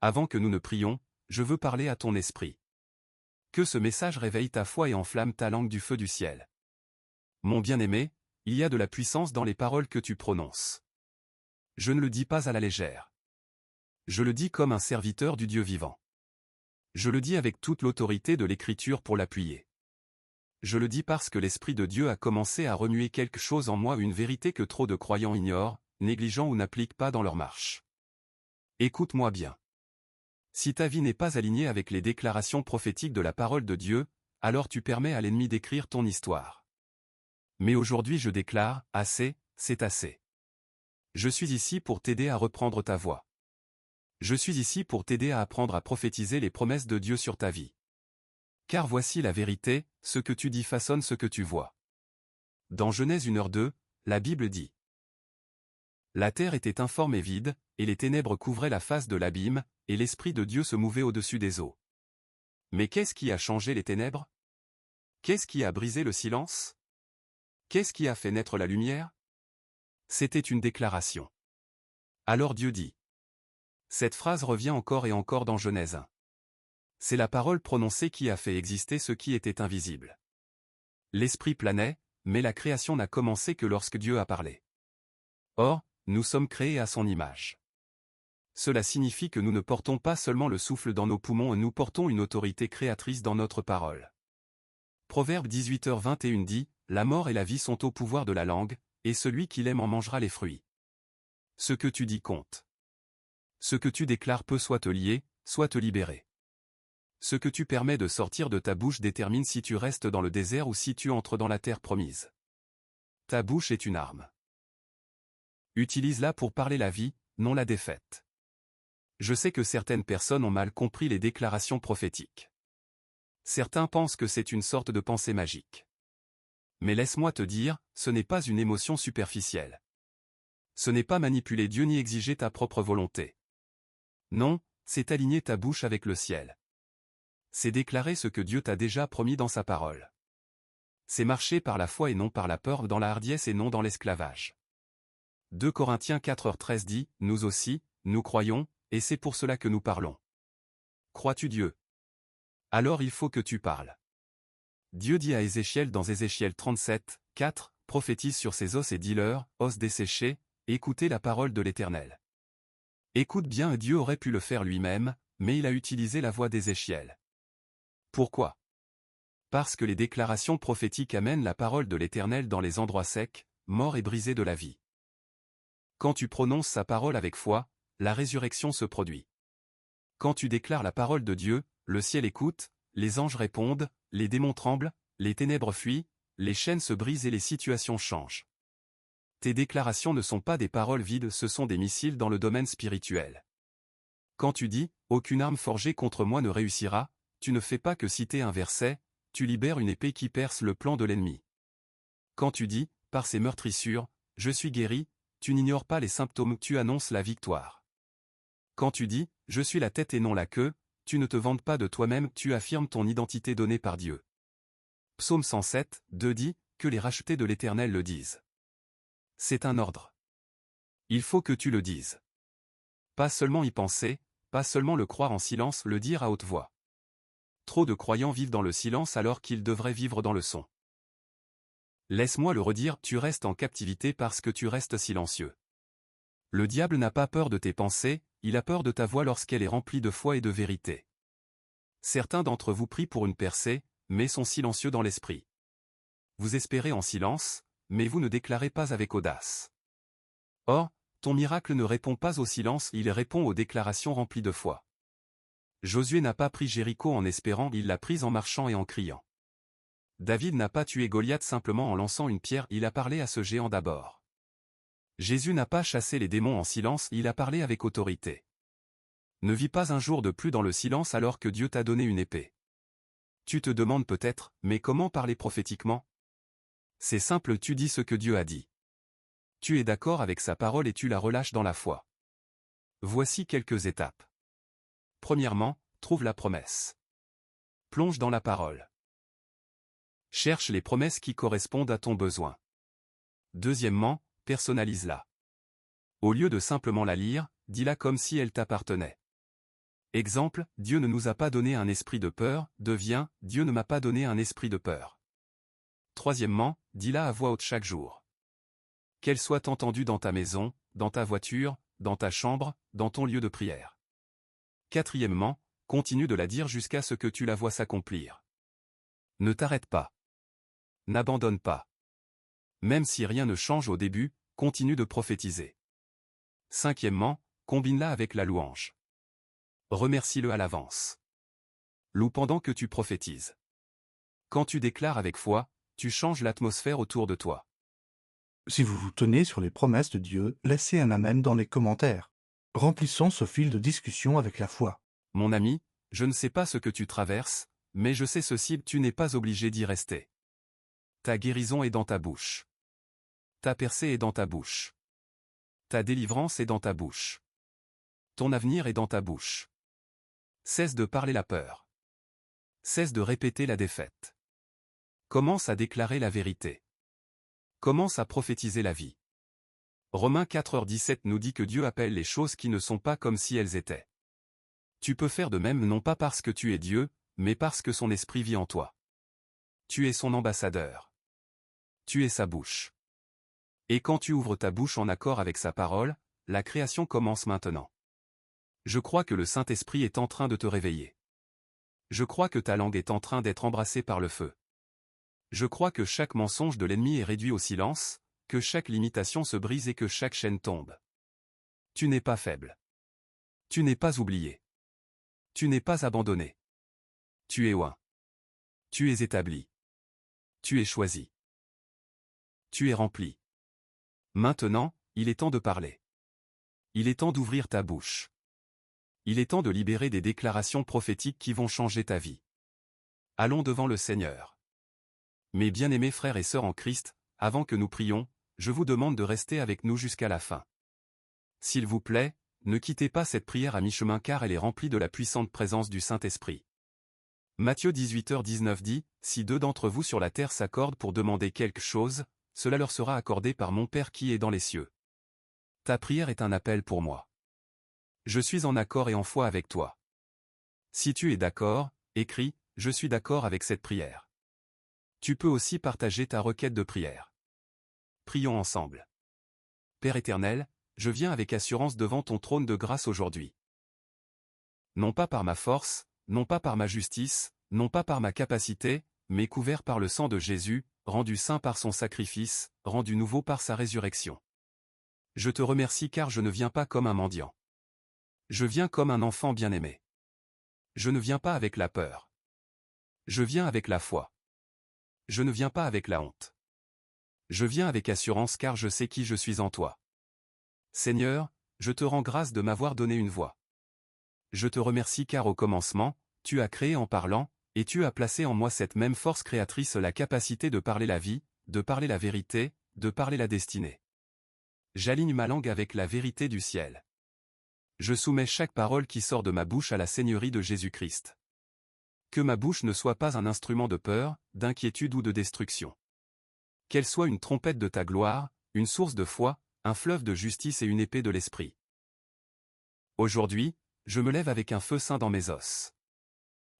Avant que nous ne prions, je veux parler à ton esprit. Que ce message réveille ta foi et enflamme ta langue du feu du ciel. Mon bien-aimé, il y a de la puissance dans les paroles que tu prononces. Je ne le dis pas à la légère. Je le dis comme un serviteur du Dieu vivant. Je le dis avec toute l'autorité de l'Écriture pour l'appuyer. Je le dis parce que l'Esprit de Dieu a commencé à remuer quelque chose en moi, une vérité que trop de croyants ignorent, négligent ou n'appliquent pas dans leur marche. Écoute-moi bien. Si ta vie n'est pas alignée avec les déclarations prophétiques de la parole de Dieu, alors tu permets à l'ennemi d'écrire ton histoire. Mais aujourd'hui je déclare, assez, c'est assez. Je suis ici pour t'aider à reprendre ta voie. Je suis ici pour t'aider à apprendre à prophétiser les promesses de Dieu sur ta vie. Car voici la vérité, ce que tu dis façonne ce que tu vois. Dans Genèse 1h2, la Bible dit: La terre était informe et vide, et les ténèbres couvraient la face de l'abîme, et l'Esprit de Dieu se mouvait au-dessus des eaux. Mais qu'est-ce qui a changé les ténèbres? Qu'est-ce qui a brisé le silence? Qu'est-ce qui a fait naître la lumière? C'était une déclaration. Alors Dieu dit. Cette phrase revient encore et encore dans Genèse 1. C'est la parole prononcée qui a fait exister ce qui était invisible. L'Esprit planait, mais la création n'a commencé que lorsque Dieu a parlé. Or, nous sommes créés à son image. Cela signifie que nous ne portons pas seulement le souffle dans nos poumons, nous portons une autorité créatrice dans notre parole. Proverbe 18h21 dit, La mort et la vie sont au pouvoir de la langue, et celui qui l'aime en mangera les fruits. Ce que tu dis compte. Ce que tu déclares peut soit te lier, soit te libérer. Ce que tu permets de sortir de ta bouche détermine si tu restes dans le désert ou si tu entres dans la terre promise. Ta bouche est une arme. Utilise-la pour parler la vie, non la défaite. Je sais que certaines personnes ont mal compris les déclarations prophétiques. Certains pensent que c'est une sorte de pensée magique. Mais laisse-moi te dire, ce n'est pas une émotion superficielle. Ce n'est pas manipuler Dieu ni exiger ta propre volonté. Non, c'est aligner ta bouche avec le ciel. C'est déclarer ce que Dieu t'a déjà promis dans sa parole. C'est marcher par la foi et non par la peur, dans la hardiesse et non dans l'esclavage. 2 Corinthiens 4h13 dit, Nous aussi, nous croyons, et c'est pour cela que nous parlons. Crois-tu Dieu? Alors il faut que tu parles. Dieu dit à Ézéchiel dans Ézéchiel 37, 4, prophétise sur ces os et dis-leur, os desséchés, écoutez la parole de l'Éternel. Écoute bien, Dieu aurait pu le faire lui-même, mais il a utilisé la voix d'Ézéchiel. Pourquoi? Parce que les déclarations prophétiques amènent la parole de l'Éternel dans les endroits secs, morts et brisés de la vie. Quand tu prononces sa parole avec foi, la résurrection se produit. Quand tu déclares la parole de Dieu, le ciel écoute, les anges répondent, les démons tremblent, les ténèbres fuient, les chaînes se brisent et les situations changent. Tes déclarations ne sont pas des paroles vides, ce sont des missiles dans le domaine spirituel. Quand tu dis « Aucune arme forgée contre moi ne réussira », tu ne fais pas que citer un verset, tu libères une épée qui perce le plan de l'ennemi. Quand tu dis « Par ces meurtrissures, je suis guéri », tu n'ignores pas les symptômes, tu annonces la victoire. Quand tu dis « Je suis la tête et non la queue », tu ne te vantes pas de toi-même, tu affirmes ton identité donnée par Dieu. Psaume 107, 2 dit « Que les rachetés de l'Éternel le disent ». C'est un ordre. Il faut que tu le dises. Pas seulement y penser, pas seulement le croire en silence, le dire à haute voix. Trop de croyants vivent dans le silence alors qu'ils devraient vivre dans le son. Laisse-moi le redire, tu restes en captivité parce que tu restes silencieux. Le diable n'a pas peur de tes pensées, il a peur de ta voix lorsqu'elle est remplie de foi et de vérité. Certains d'entre vous prient pour une percée, mais sont silencieux dans l'esprit. Vous espérez en silence, mais vous ne déclarez pas avec audace. Or, ton miracle ne répond pas au silence, il répond aux déclarations remplies de foi. Josué n'a pas pris Jéricho en espérant, il l'a prise en marchant et en criant. David n'a pas tué Goliath simplement en lançant une pierre, il a parlé à ce géant d'abord. Jésus n'a pas chassé les démons en silence, il a parlé avec autorité. Ne vis pas un jour de plus dans le silence alors que Dieu t'a donné une épée. Tu te demandes peut-être, mais comment parler prophétiquement? C'est simple, tu dis ce que Dieu a dit. Tu es d'accord avec sa parole et tu la relâches dans la foi. Voici quelques étapes. Premièrement, trouve la promesse. Plonge dans la parole. Cherche les promesses qui correspondent à ton besoin. Deuxièmement, personnalise-la. Au lieu de simplement la lire, dis-la comme si elle t'appartenait. Exemple, Dieu ne nous a pas donné un esprit de peur, devient, Dieu ne m'a pas donné un esprit de peur. Troisièmement, dis-la à voix haute chaque jour. Qu'elle soit entendue dans ta maison, dans ta voiture, dans ta chambre, dans ton lieu de prière. Quatrièmement, continue de la dire jusqu'à ce que tu la vois s'accomplir. Ne t'arrête pas. N'abandonne pas. Même si rien ne change au début, continue de prophétiser. Cinquièmement, combine-la avec la louange. Remercie-le à l'avance. Loue pendant que tu prophétises. Quand tu déclares avec foi, tu changes l'atmosphère autour de toi. Si vous vous tenez sur les promesses de Dieu, laissez un amen dans les commentaires. Remplissons ce fil de discussion avec la foi. Mon ami, je ne sais pas ce que tu traverses, mais je sais ceci, tu n'es pas obligé d'y rester. Ta guérison est dans ta bouche. Ta percée est dans ta bouche. Ta délivrance est dans ta bouche. Ton avenir est dans ta bouche. Cesse de parler la peur. Cesse de répéter la défaite. Commence à déclarer la vérité. Commence à prophétiser la vie. Romains 4h17 nous dit que Dieu appelle les choses qui ne sont pas comme si elles étaient. Tu peux faire de même non pas parce que tu es Dieu, mais parce que son esprit vit en toi. Tu es son ambassadeur. Tu es sa bouche. Et quand tu ouvres ta bouche en accord avec sa parole, la création commence maintenant. Je crois que le Saint-Esprit est en train de te réveiller. Je crois que ta langue est en train d'être embrassée par le feu. Je crois que chaque mensonge de l'ennemi est réduit au silence, que chaque limitation se brise et que chaque chaîne tombe. Tu n'es pas faible. Tu n'es pas oublié. Tu n'es pas abandonné. Tu es oint. Tu es établi. Tu es choisi. Tu es rempli. Maintenant, il est temps de parler. Il est temps d'ouvrir ta bouche. Il est temps de libérer des déclarations prophétiques qui vont changer ta vie. Allons devant le Seigneur. Mes bien-aimés frères et sœurs en Christ, avant que nous prions, je vous demande de rester avec nous jusqu'à la fin. S'il vous plaît, ne quittez pas cette prière à mi-chemin car elle est remplie de la puissante présence du Saint-Esprit. Matthieu 18h19 dit, « Si deux d'entre vous sur la terre s'accordent pour demander quelque chose, cela leur sera accordé par mon Père qui est dans les cieux. » Ta prière est un appel pour moi. Je suis en accord et en foi avec toi. Si tu es d'accord, écris, « Je suis d'accord avec cette prière. » Tu peux aussi partager ta requête de prière. Prions ensemble. Père éternel, je viens avec assurance devant ton trône de grâce aujourd'hui. Non pas par ma force, non pas par ma justice, non pas par ma capacité, mais couvert par le sang de Jésus, rendu saint par son sacrifice, rendu nouveau par sa résurrection. Je te remercie car je ne viens pas comme un mendiant. Je viens comme un enfant bien-aimé. Je ne viens pas avec la peur. Je viens avec la foi. Je ne viens pas avec la honte. Je viens avec assurance car je sais qui je suis en toi. Seigneur, je te rends grâce de m'avoir donné une voix. Je te remercie car au commencement, tu as créé en parlant, et tu as placé en moi cette même force créatrice la capacité de parler la vie, de parler la vérité, de parler la destinée. J'aligne ma langue avec la vérité du ciel. Je soumets chaque parole qui sort de ma bouche à la Seigneurie de Jésus-Christ. Que ma bouche ne soit pas un instrument de peur, d'inquiétude ou de destruction. Qu'elle soit une trompette de ta gloire, une source de foi, un fleuve de justice et une épée de l'esprit. Aujourd'hui, je me lève avec un feu saint dans mes os.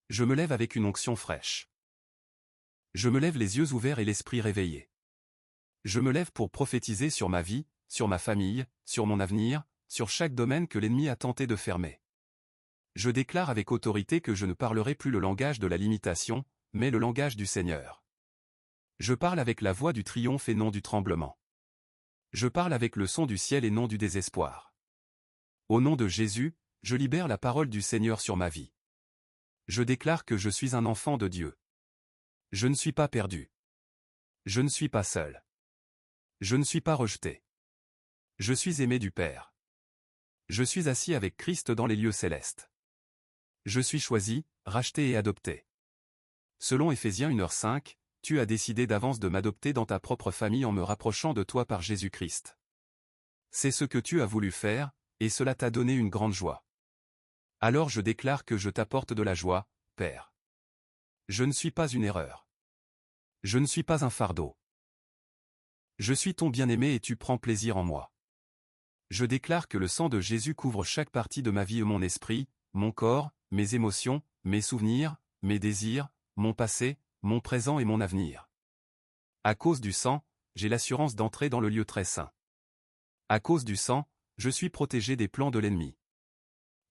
Je me lève avec une onction fraîche. Je me lève les yeux ouverts et l'esprit réveillé. Je me lève pour prophétiser sur ma vie, sur ma famille, sur mon avenir, sur chaque domaine que l'ennemi a tenté de fermer. Je déclare avec autorité que je ne parlerai plus le langage de la limitation, mais le langage du Seigneur. Je parle avec la voix du triomphe et non du tremblement. Je parle avec le son du ciel et non du désespoir. Au nom de Jésus, je libère la parole du Seigneur sur ma vie. Je déclare que je suis un enfant de Dieu. Je ne suis pas perdu. Je ne suis pas seul. Je ne suis pas rejeté. Je suis aimé du Père. Je suis assis avec Christ dans les lieux célestes. Je suis choisi, racheté et adopté. Selon Éphésiens 1h5, tu as décidé d'avance de m'adopter dans ta propre famille en me rapprochant de toi par Jésus-Christ. C'est ce que tu as voulu faire, et cela t'a donné une grande joie. Alors je déclare que je t'apporte de la joie, Père. Je ne suis pas une erreur. Je ne suis pas un fardeau. Je suis ton bien-aimé et tu prends plaisir en moi. Je déclare que le sang de Jésus couvre chaque partie de ma vie et mon esprit, mon corps, mes émotions, mes souvenirs, mes désirs, mon passé, mon présent et mon avenir. À cause du sang, j'ai l'assurance d'entrer dans le lieu très saint. À cause du sang, je suis protégé des plans de l'ennemi.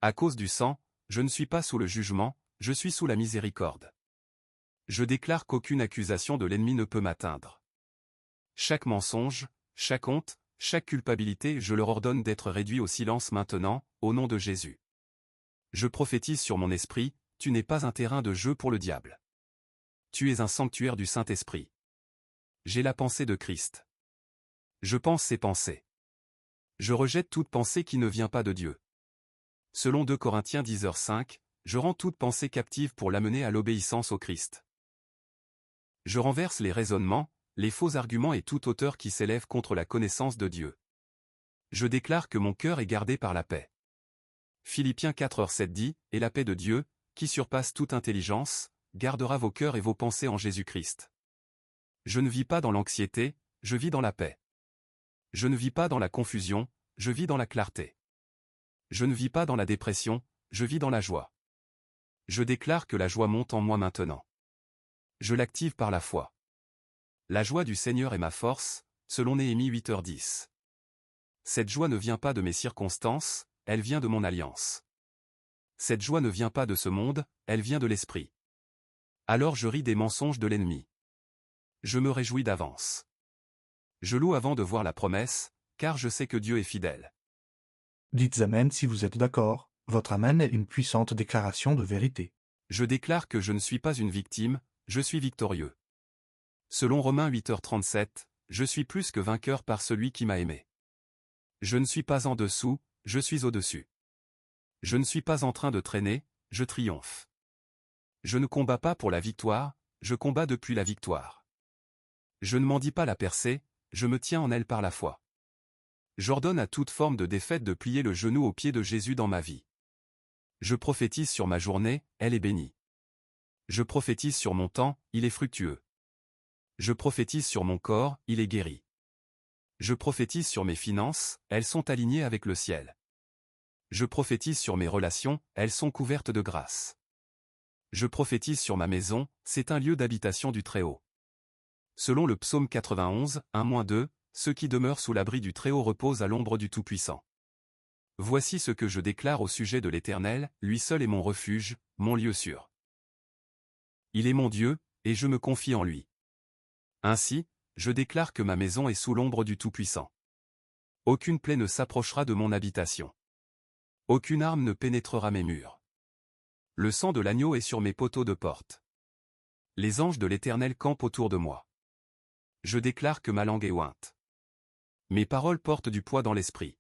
À cause du sang, je ne suis pas sous le jugement, je suis sous la miséricorde. Je déclare qu'aucune accusation de l'ennemi ne peut m'atteindre. Chaque mensonge, chaque honte, chaque culpabilité, je leur ordonne d'être réduit au silence maintenant, au nom de Jésus. Je prophétise sur mon esprit, tu n'es pas un terrain de jeu pour le diable. Tu es un sanctuaire du Saint-Esprit. J'ai la pensée de Christ. Je pense ses pensées. Je rejette toute pensée qui ne vient pas de Dieu. Selon 2 Corinthiens 10h5, je rends toute pensée captive pour l'amener à l'obéissance au Christ. Je renverse les raisonnements, les faux arguments et toute hauteur qui s'élève contre la connaissance de Dieu. Je déclare que mon cœur est gardé par la paix. Philippiens 4h7 dit, « Et la paix de Dieu, qui surpasse toute intelligence, gardera vos cœurs et vos pensées en Jésus-Christ. » Je ne vis pas dans l'anxiété, je vis dans la paix. Je ne vis pas dans la confusion, je vis dans la clarté. Je ne vis pas dans la dépression, je vis dans la joie. Je déclare que la joie monte en moi maintenant. Je l'active par la foi. La joie du Seigneur est ma force, selon Néhémie 8h10. Cette joie ne vient pas de mes circonstances, elle vient de mon alliance. Cette joie ne vient pas de ce monde, elle vient de l'Esprit. Alors je ris des mensonges de l'ennemi. Je me réjouis d'avance. Je loue avant de voir la promesse, car je sais que Dieu est fidèle. Dites Amen si vous êtes d'accord, votre Amen est une puissante déclaration de vérité. Je déclare que je ne suis pas une victime, je suis victorieux. Selon Romains 8h37, je suis plus que vainqueur par celui qui m'a aimé. Je ne suis pas en dessous, je suis au-dessus. Je ne suis pas en train de traîner, je triomphe. Je ne combats pas pour la victoire, je combats depuis la victoire. Je ne mendie pas la percée, je me tiens en elle par la foi. J'ordonne à toute forme de défaite de plier le genou aux pieds de Jésus dans ma vie. Je prophétise sur ma journée, elle est bénie. Je prophétise sur mon temps, il est fructueux. Je prophétise sur mon corps, il est guéri. Je prophétise sur mes finances, elles sont alignées avec le ciel. Je prophétise sur mes relations, elles sont couvertes de grâce. Je prophétise sur ma maison, c'est un lieu d'habitation du Très-Haut. Selon le psaume 91, 1-2, ceux qui demeurent sous l'abri du Très-Haut reposent à l'ombre du Tout-Puissant. Voici ce que je déclare au sujet de l'Éternel, lui seul est mon refuge, mon lieu sûr. Il est mon Dieu, et je me confie en lui. Ainsi, je déclare que ma maison est sous l'ombre du Tout-Puissant. Aucune plaie ne s'approchera de mon habitation. Aucune arme ne pénétrera mes murs. Le sang de l'agneau est sur mes poteaux de porte. Les anges de l'Éternel campent autour de moi. Je déclare que ma langue est ointe. Mes paroles portent du poids dans l'esprit.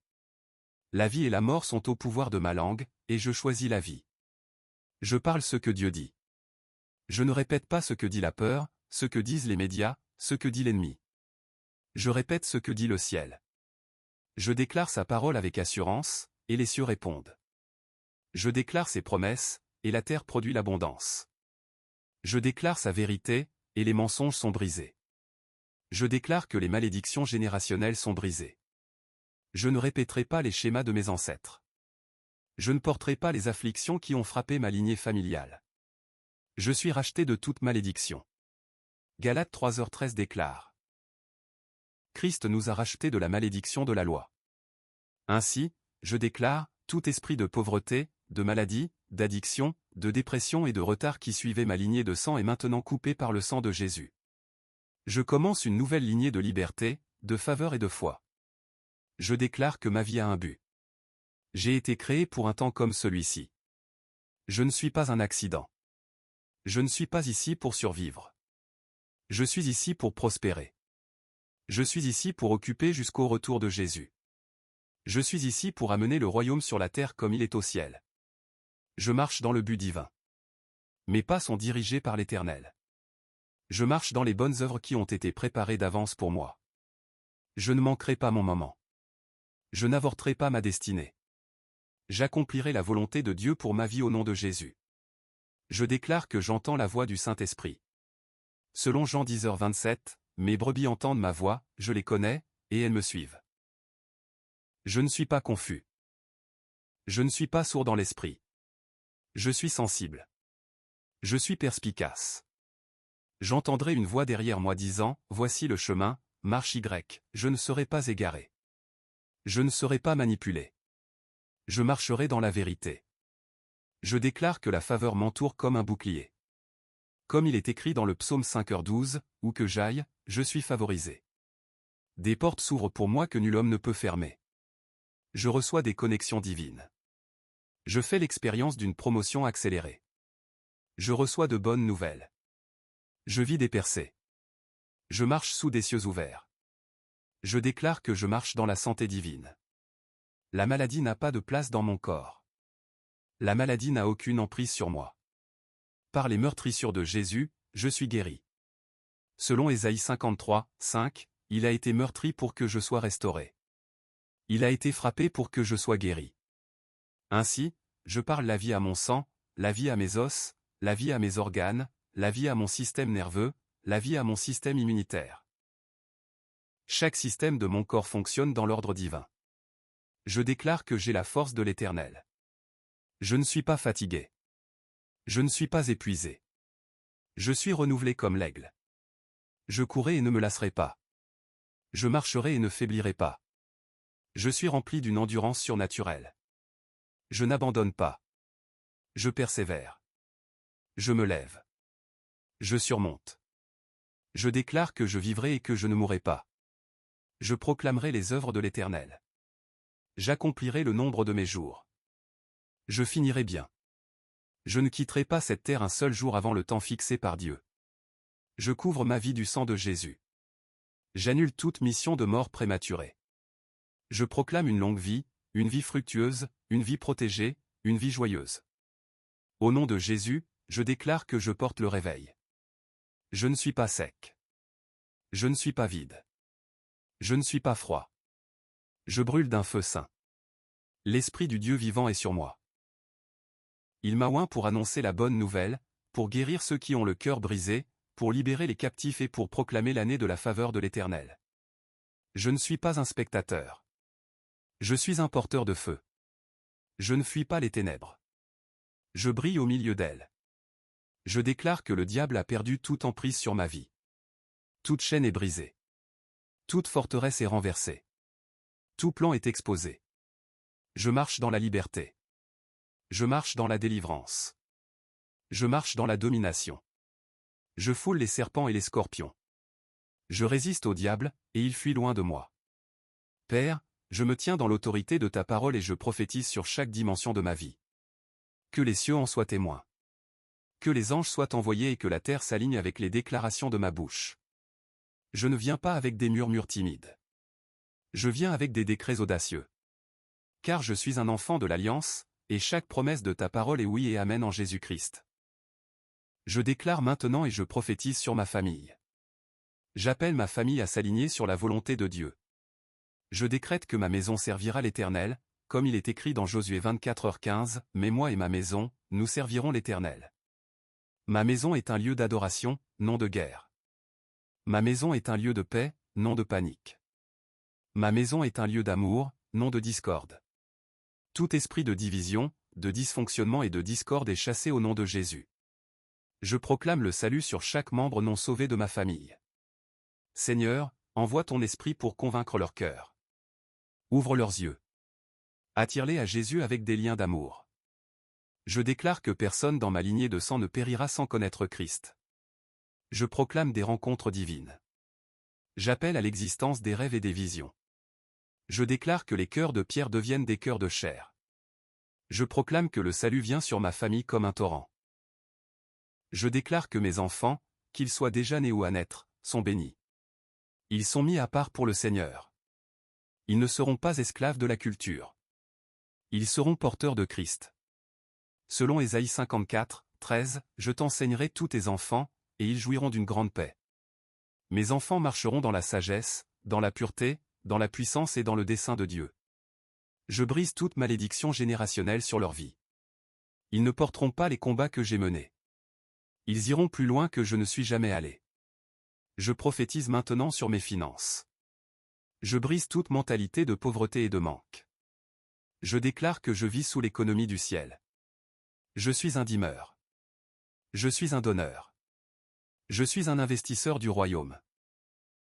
La vie et la mort sont au pouvoir de ma langue, et je choisis la vie. Je parle ce que Dieu dit. Je ne répète pas ce que dit la peur, ce que disent les médias, ce que dit l'ennemi. Je répète ce que dit le ciel. Je déclare sa parole avec assurance, et les cieux répondent. Je déclare ses promesses, et la terre produit l'abondance. Je déclare sa vérité, et les mensonges sont brisés. Je déclare que les malédictions générationnelles sont brisées. Je ne répéterai pas les schémas de mes ancêtres. Je ne porterai pas les afflictions qui ont frappé ma lignée familiale. Je suis racheté de toute malédiction. Galates 3h13 déclare. Christ nous a rachetés de la malédiction de la loi. Ainsi, je déclare, tout esprit de pauvreté, de maladie, d'addiction, de dépression et de retard qui suivait ma lignée de sang est maintenant coupé par le sang de Jésus. Je commence une nouvelle lignée de liberté, de faveur et de foi. Je déclare que ma vie a un but. J'ai été créé pour un temps comme celui-ci. Je ne suis pas un accident. Je ne suis pas ici pour survivre. Je suis ici pour prospérer. Je suis ici pour occuper jusqu'au retour de Jésus. Je suis ici pour amener le royaume sur la terre comme il est au ciel. Je marche dans le but divin. Mes pas sont dirigés par l'Éternel. Je marche dans les bonnes œuvres qui ont été préparées d'avance pour moi. Je ne manquerai pas mon moment. Je n'avorterai pas ma destinée. J'accomplirai la volonté de Dieu pour ma vie au nom de Jésus. Je déclare que j'entends la voix du Saint-Esprit. Selon Jean 10h27, mes brebis entendent ma voix, je les connais, et elles me suivent. Je ne suis pas confus. Je ne suis pas sourd dans l'esprit. Je suis sensible. Je suis perspicace. J'entendrai une voix derrière moi disant, voici le chemin, marche Y, je ne serai pas égaré. Je ne serai pas manipulé. Je marcherai dans la vérité. Je déclare que la faveur m'entoure comme un bouclier. Comme il est écrit dans le psaume 5h12, où que j'aille, je suis favorisé. Des portes s'ouvrent pour moi que nul homme ne peut fermer. Je reçois des connexions divines. Je fais l'expérience d'une promotion accélérée. Je reçois de bonnes nouvelles. Je vis des percées. Je marche sous des cieux ouverts. Je déclare que je marche dans la santé divine. La maladie n'a pas de place dans mon corps. La maladie n'a aucune emprise sur moi. Par les meurtrissures de Jésus, je suis guéri. Selon Ésaïe 53, 5, il a été meurtri pour que je sois restauré. Il a été frappé pour que je sois guéri. Ainsi, je parle la vie à mon sang, la vie à mes os, la vie à mes organes, la vie à mon système nerveux, la vie à mon système immunitaire. Chaque système de mon corps fonctionne dans l'ordre divin. Je déclare que j'ai la force de l'Éternel. Je ne suis pas fatigué. Je ne suis pas épuisé. Je suis renouvelé comme l'aigle. Je courrai et ne me lasserai pas. Je marcherai et ne faiblirai pas. Je suis rempli d'une endurance surnaturelle. Je n'abandonne pas. Je persévère. Je me lève. Je surmonte. Je déclare que je vivrai et que je ne mourrai pas. Je proclamerai les œuvres de l'Éternel. J'accomplirai le nombre de mes jours. Je finirai bien. Je ne quitterai pas cette terre un seul jour avant le temps fixé par Dieu. Je couvre ma vie du sang de Jésus. J'annule toute mission de mort prématurée. Je proclame une longue vie, une vie fructueuse, une vie protégée, une vie joyeuse. Au nom de Jésus, je déclare que je porte le réveil. Je ne suis pas sec. Je ne suis pas vide. Je ne suis pas froid. Je brûle d'un feu saint. L'Esprit du Dieu vivant est sur moi. Il m'a oint pour annoncer la bonne nouvelle, pour guérir ceux qui ont le cœur brisé, pour libérer les captifs et pour proclamer l'année de la faveur de l'Éternel. Je ne suis pas un spectateur. Je suis un porteur de feu. Je ne fuis pas les ténèbres. Je brille au milieu d'elles. Je déclare que le diable a perdu toute emprise sur ma vie. Toute chaîne est brisée. Toute forteresse est renversée. Tout plan est exposé. Je marche dans la liberté. Je marche dans la délivrance. Je marche dans la domination. Je foule les serpents et les scorpions. Je résiste au diable, et il fuit loin de moi. Père, je me tiens dans l'autorité de ta parole et je prophétise sur chaque dimension de ma vie. Que les cieux en soient témoins. Que les anges soient envoyés et que la terre s'aligne avec les déclarations de ma bouche. Je ne viens pas avec des murmures timides. Je viens avec des décrets audacieux. Car je suis un enfant de l'Alliance, et chaque promesse de ta parole est oui et amen en Jésus-Christ. Je déclare maintenant et je prophétise sur ma famille. J'appelle ma famille à s'aligner sur la volonté de Dieu. Je décrète que ma maison servira l'Éternel, comme il est écrit dans Josué 24h15, mais moi et ma maison, nous servirons l'Éternel. Ma maison est un lieu d'adoration, non de guerre. Ma maison est un lieu de paix, non de panique. Ma maison est un lieu d'amour, non de discorde. Tout esprit de division, de dysfonctionnement et de discorde est chassé au nom de Jésus. Je proclame le salut sur chaque membre non sauvé de ma famille. Seigneur, envoie ton esprit pour convaincre leur cœur. Ouvre leurs yeux. Attire-les à Jésus avec des liens d'amour. Je déclare que personne dans ma lignée de sang ne périra sans connaître Christ. Je proclame des rencontres divines. J'appelle à l'existence des rêves et des visions. Je déclare que les cœurs de pierre deviennent des cœurs de chair. Je proclame que le salut vient sur ma famille comme un torrent. Je déclare que mes enfants, qu'ils soient déjà nés ou à naître, sont bénis. Ils sont mis à part pour le Seigneur. Ils ne seront pas esclaves de la culture. Ils seront porteurs de Christ. Selon Ésaïe 54, 13, je t'enseignerai tous tes enfants, et ils jouiront d'une grande paix. Mes enfants marcheront dans la sagesse, dans la pureté, dans la puissance et dans le dessein de Dieu. Je brise toute malédiction générationnelle sur leur vie. Ils ne porteront pas les combats que j'ai menés. Ils iront plus loin que je ne suis jamais allé. Je prophétise maintenant sur mes finances. Je brise toute mentalité de pauvreté et de manque. Je déclare que je vis sous l'économie du ciel. Je suis un dîmeur. Je suis un donneur. Je suis un investisseur du royaume.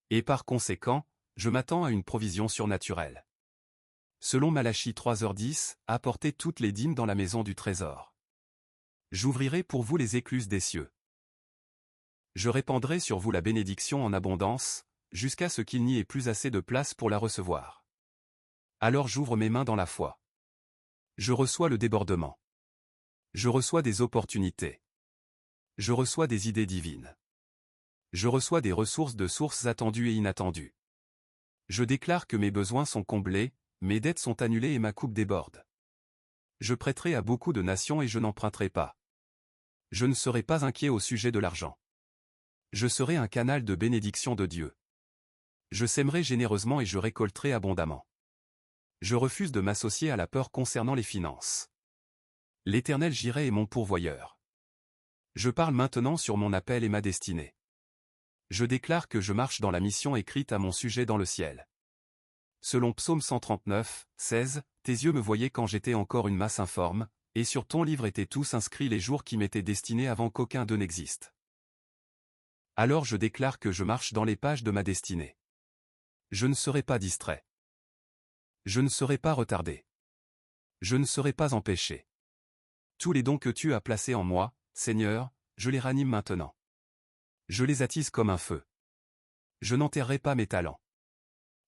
Et par conséquent, je m'attends à une provision surnaturelle. Selon Malachie 3h10, apportez toutes les dîmes dans la maison du trésor. J'ouvrirai pour vous les écluses des cieux. Je répandrai sur vous la bénédiction en abondance, jusqu'à ce qu'il n'y ait plus assez de place pour la recevoir. Alors j'ouvre mes mains dans la foi. Je reçois le débordement. Je reçois des opportunités. Je reçois des idées divines. Je reçois des ressources de sources attendues et inattendues. Je déclare que mes besoins sont comblés, mes dettes sont annulées et ma coupe déborde. Je prêterai à beaucoup de nations et je n'emprunterai pas. Je ne serai pas inquiet au sujet de l'argent. Je serai un canal de bénédiction de Dieu. Je sèmerai généreusement et je récolterai abondamment. Je refuse de m'associer à la peur concernant les finances. L'Éternel Jireh est mon pourvoyeur. Je parle maintenant sur mon appel et ma destinée. Je déclare que je marche dans la mission écrite à mon sujet dans le ciel. Selon Psaume 139, 16, tes yeux me voyaient quand j'étais encore une masse informe, et sur ton livre étaient tous inscrits les jours qui m'étaient destinés avant qu'aucun d'eux n'existe. Alors je déclare que je marche dans les pages de ma destinée. Je ne serai pas distrait. Je ne serai pas retardé. Je ne serai pas empêché. Tous les dons que tu as placés en moi, Seigneur, je les ranime maintenant. Je les attise comme un feu. Je n'enterrerai pas mes talents.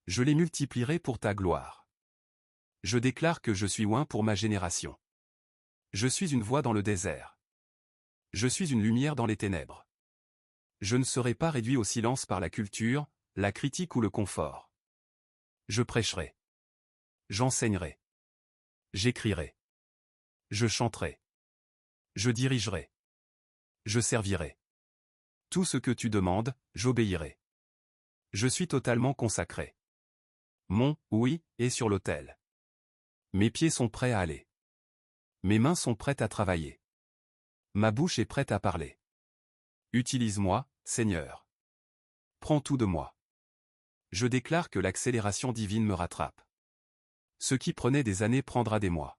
Je les multiplierai pour ta gloire. Je déclare que je suis oint pour ma génération. Je suis une voix dans le désert. Je suis une lumière dans les ténèbres. Je ne serai pas réduit au silence par la culture, la critique ou le confort. Je prêcherai. J'enseignerai. J'écrirai. Je chanterai. Je dirigerai. Je servirai. Tout ce que tu demandes, j'obéirai. Je suis totalement consacré. Mon oui est sur l'autel. Mes pieds sont prêts à aller. Mes mains sont prêtes à travailler. Ma bouche est prête à parler. Utilise-moi, Seigneur. Prends tout de moi. Je déclare que l'accélération divine me rattrape. Ce qui prenait des années prendra des mois.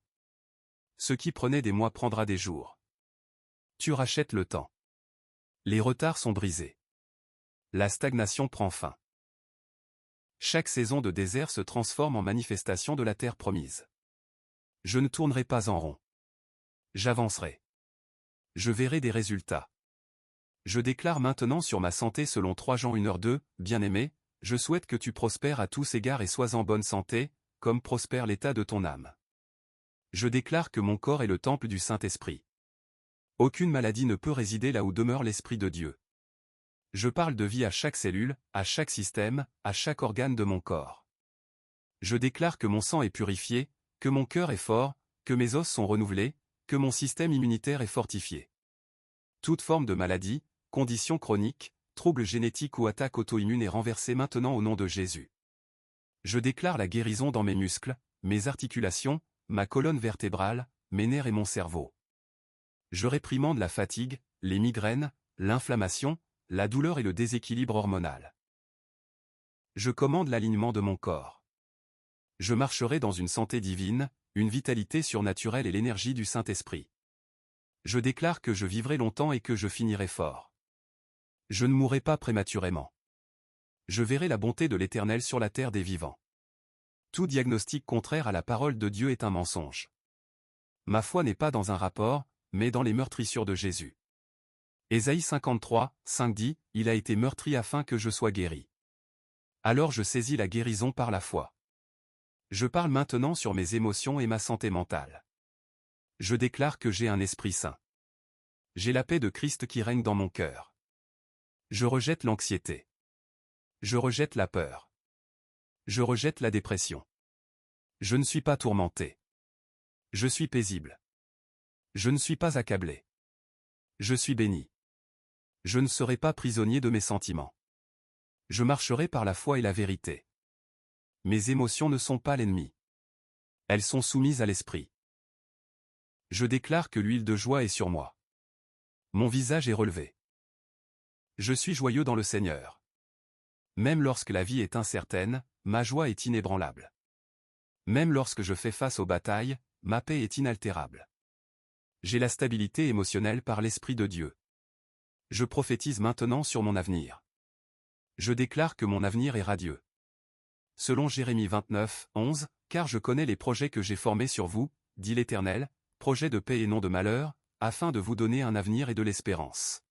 Ce qui prenait des mois prendra des jours. Tu rachètes le temps. Les retards sont brisés. La stagnation prend fin. Chaque saison de désert se transforme en manifestation de la terre promise. Je ne tournerai pas en rond. J'avancerai. Je verrai des résultats. Je déclare maintenant sur ma santé selon 3 Jean 1h2, bien-aimé, je souhaite que tu prospères à tous égards et sois en bonne santé, comme prospère l'état de ton âme. Je déclare que mon corps est le temple du Saint-Esprit. Aucune maladie ne peut résider là où demeure l'Esprit de Dieu. Je parle de vie à chaque cellule, à chaque système, à chaque organe de mon corps. Je déclare que mon sang est purifié, que mon cœur est fort, que mes os sont renouvelés, que mon système immunitaire est fortifié. Toute forme de maladie, condition chronique, trouble génétique ou attaque auto-immune est renversée maintenant au nom de Jésus. Je déclare la guérison dans mes muscles, mes articulations, ma colonne vertébrale, mes nerfs et mon cerveau. Je réprimande la fatigue, les migraines, l'inflammation, la douleur et le déséquilibre hormonal. Je commande l'alignement de mon corps. Je marcherai dans une santé divine, une vitalité surnaturelle et l'énergie du Saint-Esprit. Je déclare que je vivrai longtemps et que je finirai fort. Je ne mourrai pas prématurément. Je verrai la bonté de l'Éternel sur la terre des vivants. Tout diagnostic contraire à la parole de Dieu est un mensonge. Ma foi n'est pas dans un rapport, mais dans les meurtrissures de Jésus. Ésaïe 53, 5 dit, « Il a été meurtri afin que je sois guéri. » Alors je saisis la guérison par la foi. Je parle maintenant sur mes émotions et ma santé mentale. Je déclare que j'ai un esprit saint. J'ai la paix de Christ qui règne dans mon cœur. Je rejette l'anxiété. Je rejette la peur. Je rejette la dépression. Je ne suis pas tourmenté. Je suis paisible. Je ne suis pas accablé. Je suis béni. Je ne serai pas prisonnier de mes sentiments. Je marcherai par la foi et la vérité. Mes émotions ne sont pas l'ennemi. Elles sont soumises à l'esprit. Je déclare que l'huile de joie est sur moi. Mon visage est relevé. Je suis joyeux dans le Seigneur. Même lorsque la vie est incertaine, ma joie est inébranlable. Même lorsque je fais face aux batailles, ma paix est inaltérable. J'ai la stabilité émotionnelle par l'Esprit de Dieu. Je prophétise maintenant sur mon avenir. Je déclare que mon avenir est radieux. Selon Jérémie 29, 11, « Car je connais les projets que j'ai formés sur vous, dit l'Éternel, projets de paix et non de malheur, afin de vous donner un avenir et de l'espérance. »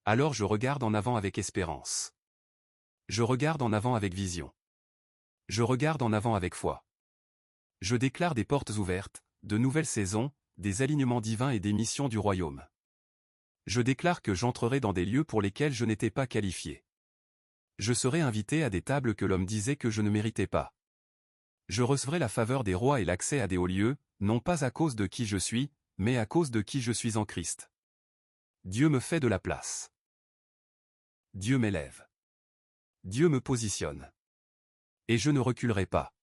Alors je regarde en avant avec espérance. Je regarde en avant avec vision. Je regarde en avant avec foi. Je déclare des portes ouvertes, de nouvelles saisons, des alignements divins et des missions du royaume. Je déclare que j'entrerai dans des lieux pour lesquels je n'étais pas qualifié. Je serai invité à des tables que l'homme disait que je ne méritais pas. Je recevrai la faveur des rois et l'accès à des hauts lieux, non pas à cause de qui je suis, mais à cause de qui je suis en Christ. Dieu me fait de la place. Dieu m'élève. Dieu me positionne. Et je ne reculerai pas.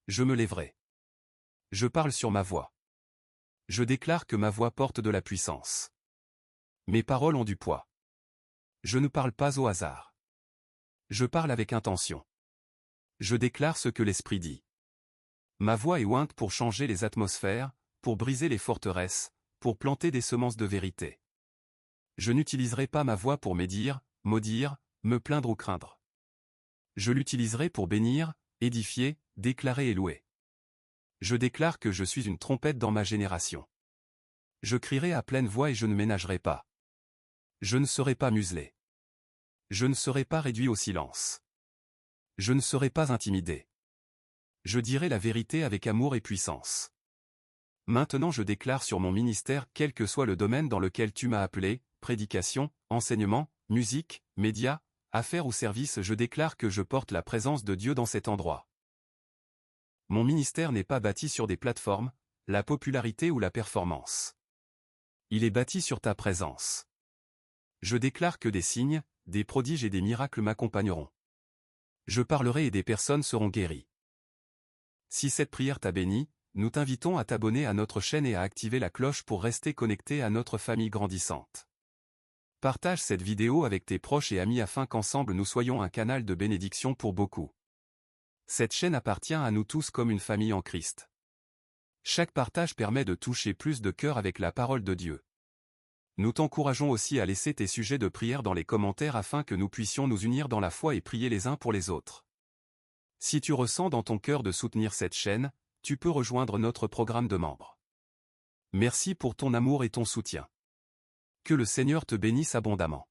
Je me lèverai. Je parle sur ma voix. Je déclare que ma voix porte de la puissance. Mes paroles ont du poids. Je ne parle pas au hasard. Je parle avec intention. Je déclare ce que l'Esprit dit. Ma voix est ointe pour changer les atmosphères, pour briser les forteresses, pour planter des semences de vérité. Je n'utiliserai pas ma voix pour médire, maudire, me plaindre ou craindre. Je l'utiliserai pour bénir, édifier, déclarer et louer. Je déclare que je suis une trompette dans ma génération. Je crierai à pleine voix et je ne ménagerai pas. Je ne serai pas muselé. Je ne serai pas réduit au silence. Je ne serai pas intimidé. Je dirai la vérité avec amour et puissance. Maintenant je déclare sur mon ministère, quel que soit le domaine dans lequel tu m'as appelé, prédication, enseignement, musique, médias, affaires ou services, je déclare que je porte la présence de Dieu dans cet endroit. Mon ministère n'est pas bâti sur des plateformes, la popularité ou la performance. Il est bâti sur ta présence. Je déclare que des signes, des prodiges et des miracles m'accompagneront. Je parlerai et des personnes seront guéries. Si cette prière t'a béni, nous t'invitons à t'abonner à notre chaîne et à activer la cloche pour rester connecté à notre famille grandissante. Partage cette vidéo avec tes proches et amis afin qu'ensemble nous soyons un canal de bénédiction pour beaucoup. Cette chaîne appartient à nous tous comme une famille en Christ. Chaque partage permet de toucher plus de cœurs avec la parole de Dieu. Nous t'encourageons aussi à laisser tes sujets de prière dans les commentaires afin que nous puissions nous unir dans la foi et prier les uns pour les autres. Si tu ressens dans ton cœur de soutenir cette chaîne, tu peux rejoindre notre programme de membres. Merci pour ton amour et ton soutien. Que le Seigneur te bénisse abondamment.